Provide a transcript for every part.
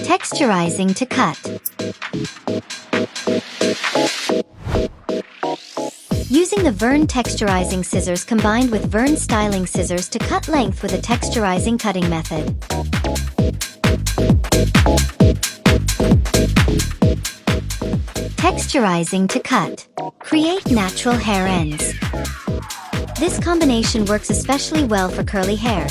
Texturizing to cut. Using the Vern texturizing scissors combined with Vern styling scissors to cut length with a texturizing cutting method. Texturizing to cut. Create natural hair ends. This combination works especially well for curly hair,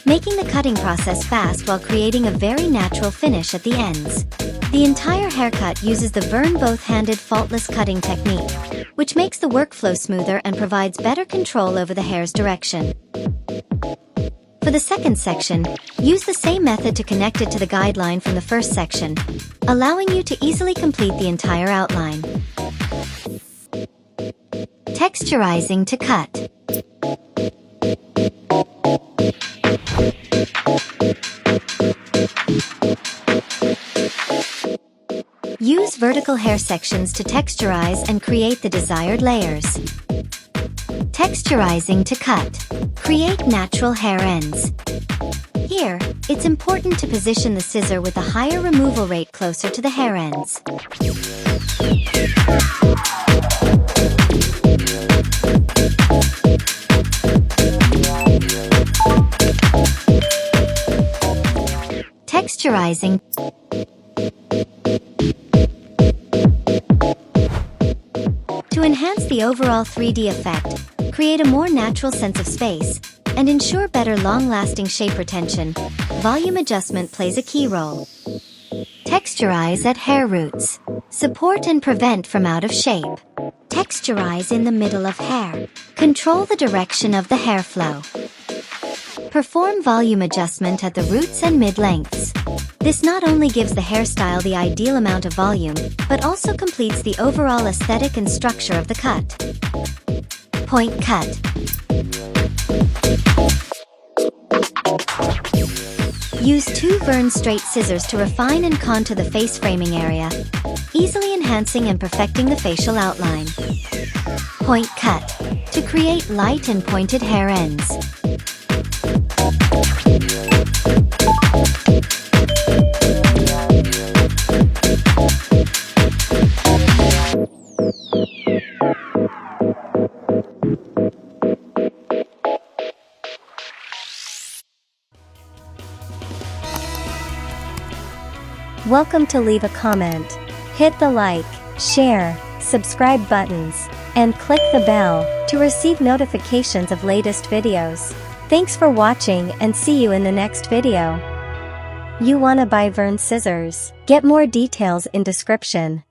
making the cutting process fast while creating a very natural finish at the ends. The entire haircut uses the Vern both-handed faultless cutting technique, which makes the workflow smoother and provides better control over the hair's direction. For the second section, use the same method to connect it to the guideline from the first section, allowing you to easily complete the entire outline. Texturizing to cut. Use vertical hair sections to texturize and create the desired layers. Texturizing to cut. Create natural hair ends. Here, it's important to position the scissor with a higher removal rate closer to the hair ends. Texturizing. To enhance the overall 3D effect, create a more natural sense of space, and ensure better long-lasting shape retention, volume adjustment plays a key role. Texturize at hair roots. Support and prevent from out of shape. Texturize in the middle of hair. Control the direction of the hair flow. Perform volume adjustment at the roots and mid-lengths. This not only gives the hairstyle the ideal amount of volume, but also completes the overall aesthetic and structure of the cut. Point cut. Use two Vern straight scissors to refine and contour the face framing area, easily enhancing and perfecting the facial outline. Point cut. To create light and pointed hair ends. Welcome to leave a comment. Hit the like, share, subscribe buttons, and click the bell to receive notifications of latest videos. Thanks for watching and see you in the next video. You wanna buy Vern scissors? Get more details in description.